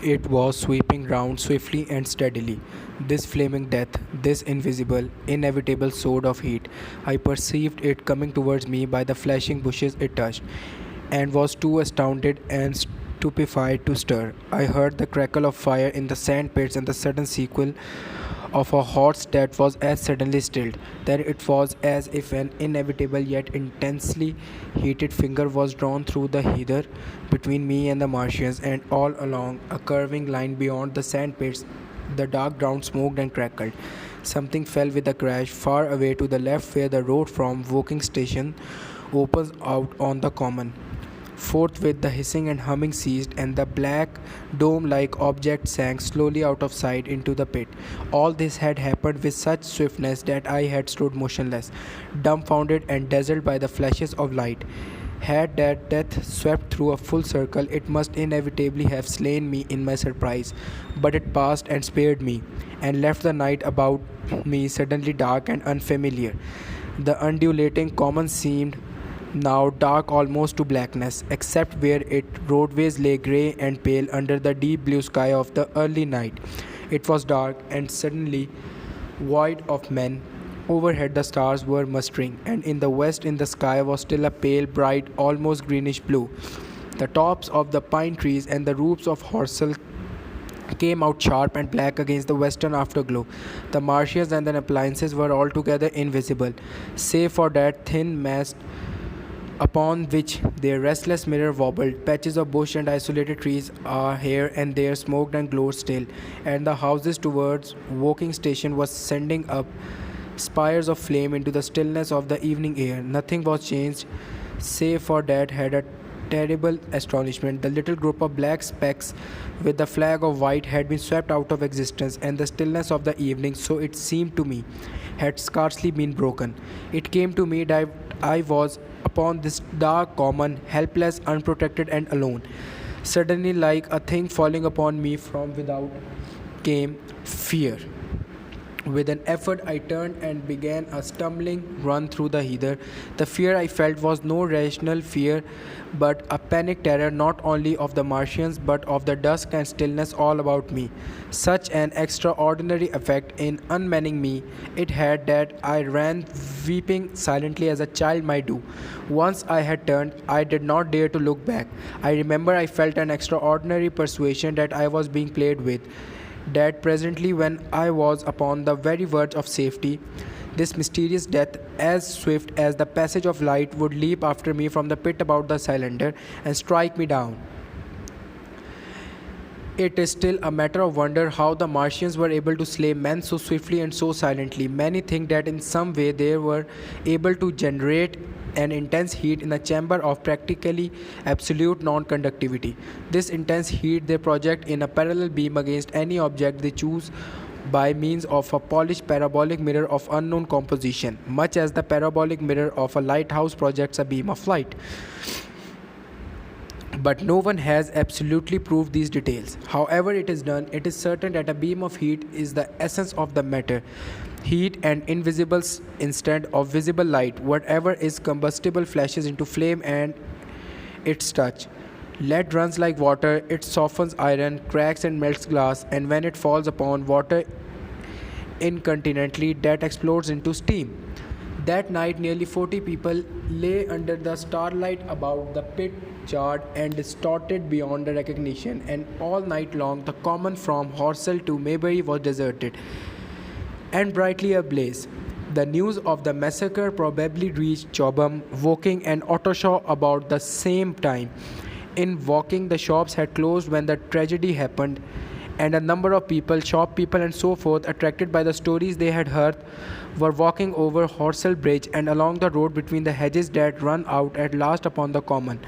It was sweeping round swiftly and steadily. This flaming death, this invisible, inevitable sword of heat. I perceived it coming towards me by the flashing bushes it touched, and was too astounded and stupefied to stir. I heard the crackle of fire in the sand pits and the sudden sequel of a horse that was as suddenly stilled. Then it was as if an inevitable yet intensely heated finger was drawn through the heather between me and the Martians, and all along a curving line beyond the sand pits, the dark ground smoked and crackled. Something fell with a crash far away to the left where the road from Woking Station opens out on the common. Forthwith the hissing and humming ceased, and the black, dome like object sank slowly out of sight into the pit. All this had happened with such swiftness that I had stood motionless, dumbfounded and dazzled by the flashes of light. Had that death swept through a full circle, it must inevitably have slain me in my surprise, but it passed and spared me, and left the night about me suddenly dark and unfamiliar. The undulating common seemed now dark almost to blackness, except where its roadways lay grey and pale under the deep blue sky of the early night. It was dark and suddenly void of men. Overhead the stars were mustering, and in the west in the sky was still a pale, bright, almost greenish blue. The tops of the pine trees and the roofs of Horsell came out sharp and black against the western afterglow. The marshes and the appliances were altogether invisible, save for that thin mast upon which their restless mirror wobbled. Patches of bush and isolated trees are here and there smoked and glowed still, and the houses towards Woking Station was sending up spires of flame into the stillness of the evening air. Nothing was changed, save for that had a terrible astonishment. The little group of black specks with the flag of white had been swept out of existence, and the stillness of the evening, so it seemed to me, had scarcely been broken. It came to me that I was upon this dark common, helpless, unprotected, and alone. Suddenly, like a thing falling upon me from without, came fear. With an effort, I turned and began a stumbling run through the heather. The fear I felt was no rational fear, but a panic terror not only of the Martians but of the dusk and stillness all about me. Such an extraordinary effect in unmanning me it had that I ran weeping silently as a child might do. Once I had turned, I did not dare to look back. I remember I felt an extraordinary persuasion that I was being played with, that presently, when I was upon the very verge of safety, this mysterious death, as swift as the passage of light, would leap after me from the pit about the cylinder and strike me down. It is still a matter of wonder how the Martians were able to slay men so swiftly and so silently. Many think that in some way they were able to generate an intense heat in a chamber of practically absolute non-conductivity. This intense heat they project in a parallel beam against any object they choose by means of a polished parabolic mirror of unknown composition, much as the parabolic mirror of a lighthouse projects a beam of light. But no one has absolutely proved these details. However it is done, it is certain that a beam of heat is the essence of the matter. Heat and invisible instead of visible light. Whatever is combustible flashes into flame and its touch. Lead runs like water, it softens iron, cracks and melts glass, and when it falls upon water incontinently, that explodes into steam. That night, nearly 40 people lay under the starlight about the pit, charred and distorted beyond recognition, and all night long the common from Horsell to Maybury was deserted and brightly ablaze. The news of the massacre probably reached Chobham, Woking, and Ottershaw about the same time. In Woking, the shops had closed when the tragedy happened, and a number of people, shop people, and so forth, attracted by the stories they had heard, were walking over Horsell Bridge and along the road between the hedges that run out at last upon the common.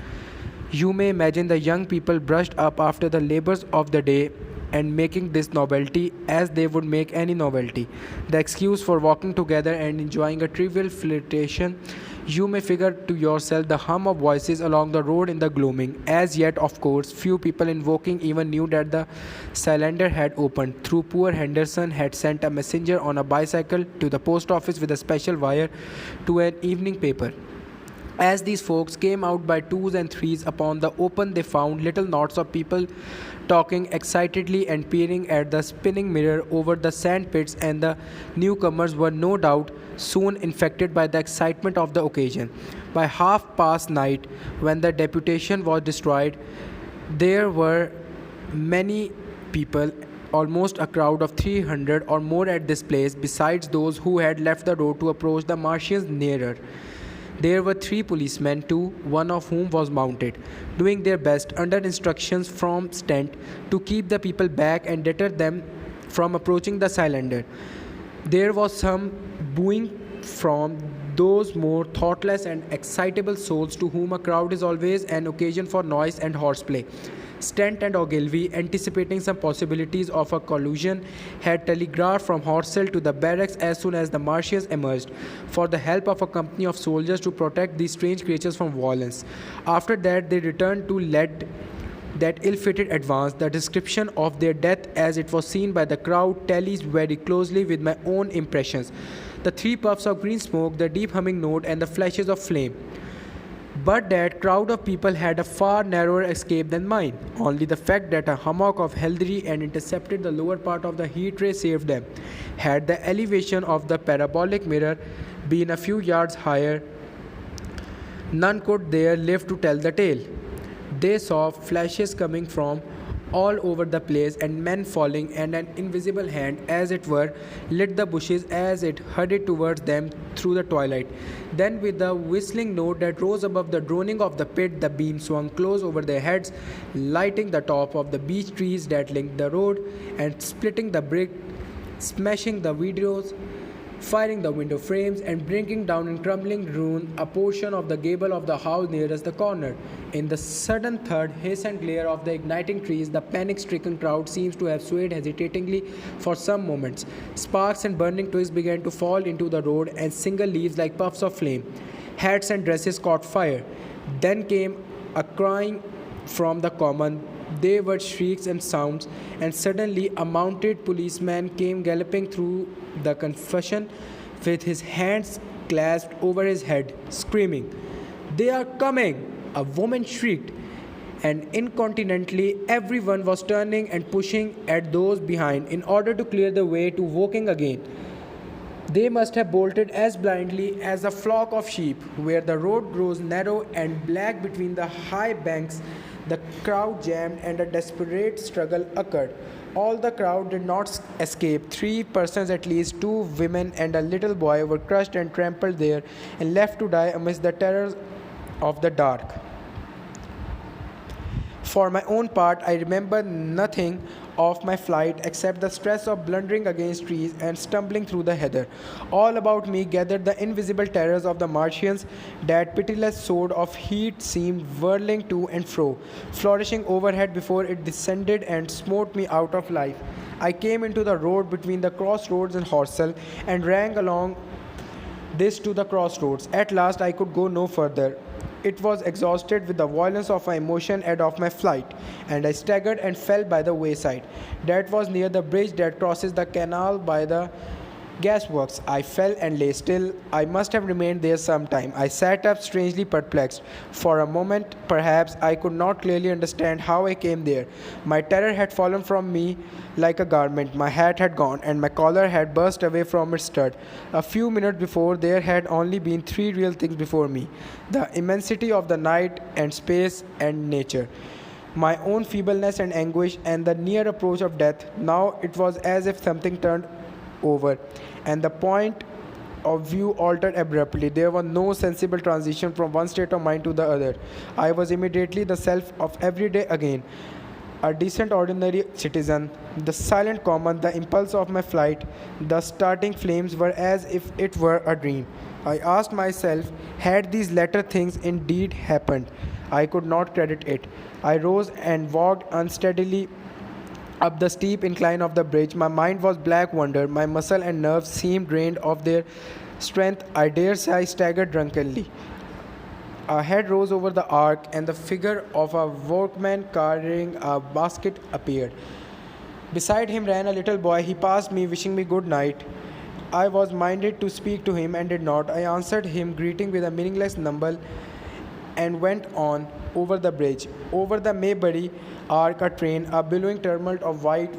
You may imagine the young people brushed up after the labours of the day and making this novelty as they would make any novelty, the excuse for walking together and enjoying a trivial flirtation. You may figure to yourself the hum of voices along the road in the gloaming. As yet, of course, few people in Woking even knew that the cylinder had opened, through poor Henderson had sent a messenger on a bicycle to the post office with a special wire to an evening paper. As these folks came out by twos and threes upon the open, they found little knots of people talking excitedly and peering at the spinning mirror over the sand pits, and the newcomers were no doubt soon infected by the excitement of the occasion. By half past night, when the deputation was destroyed, there were many people, almost a crowd of 300 or more at this place, besides those who had left the road to approach the Martians nearer. There were three policemen too, one of whom was mounted, doing their best under instructions from Stent to keep the people back and deter them from approaching the cylinder. There was some booing from those more thoughtless and excitable souls to whom a crowd is always an occasion for noise and horseplay. Stent and Ogilvy, anticipating some possibilities of a collusion, had telegraphed from Horsell to the barracks as soon as the Martians emerged, for the help of a company of soldiers to protect these strange creatures from violence. After that, they returned to lead that ill-fated advance. The description of their death as it was seen by the crowd tallies very closely with my own impressions. The three puffs of green smoke, the deep humming note, and the flashes of flame. But that crowd of people had a far narrower escape than mine. Only the fact that a hummock of heldry and intercepted the lower part of the heat ray saved them. Had the elevation of the parabolic mirror been a few yards higher, none could there live to tell the tale. They saw flashes coming from all over the place, and men falling, and an invisible hand, as it were, lit the bushes as it hurried towards them through the twilight. Then, with a whistling note that rose above the droning of the pit, the beam swung close over their heads, lighting the top of the beech trees that linked the road, and splitting the brick, smashing the windows, firing the window frames, and bringing down in crumbling ruin a portion of the gable of the house nearest the corner. In the sudden third hiss and glare of the igniting trees, the panic-stricken crowd seems to have swayed hesitatingly for some moments. Sparks and burning twigs began to fall into the road, and single leaves like puffs of flame. Hats and dresses caught fire. Then came a crying from the common. They were shrieks and sounds, and suddenly a mounted policeman came galloping through the confusion with his hands clasped over his head, screaming, "They are coming!" A woman shrieked, and incontinently everyone was turning and pushing at those behind in order to clear the way to Woking again. They must have bolted as blindly as a flock of sheep, where the road grows narrow and black between the high banks. The crowd jammed, and a desperate struggle occurred. All the crowd did not escape. 3 persons at least, 2 women and a little boy, were crushed and trampled there and left to die amidst the terrors of the dark. For my own part, I remember nothing of my flight except the stress of blundering against trees and stumbling through the heather. All about me gathered the invisible terrors of the Martians. That pitiless sword of heat seemed whirling to and fro, flourishing overhead before it descended and smote me out of life. I came into the road between the crossroads and Horsell, and ran along this to the crossroads. At last I could go no further. It was exhausted with the violence of my emotion and of my flight, and I staggered and fell by the wayside. That was near the bridge that crosses the canal by the gasworks. I fell and lay still. I must have remained there some time. I sat up, strangely perplexed. For a moment, perhaps, I could not clearly understand how I came there. My terror had fallen from me like a garment. My hat had gone, and my collar had burst away from its stud. A few minutes before, there had only been 3 real things before me: the immensity of the night and space and nature, my own feebleness and anguish, and the near approach of death. Now it was as if something turned over, and the point of view altered abruptly. There was no sensible transition from one state of mind to the other. I was immediately the self of every day again, a decent ordinary citizen. The silent common, the impulse of my flight, the starting flames were as if it were a dream. I asked myself, had these latter things indeed happened? I could not credit it. I rose and walked unsteadily up the steep incline of the bridge. My mind was black wonder. My muscle and nerves seemed drained of their strength. I dare say I staggered drunkenly. A head rose over the arc, and the figure of a workman carrying a basket appeared. Beside him ran a little boy. He passed me, wishing me good night. I was minded to speak to him and did not. I answered him greeting with a meaningless mumble and went on over the bridge. Over the Maybury Arc, a train, a billowing tumult of white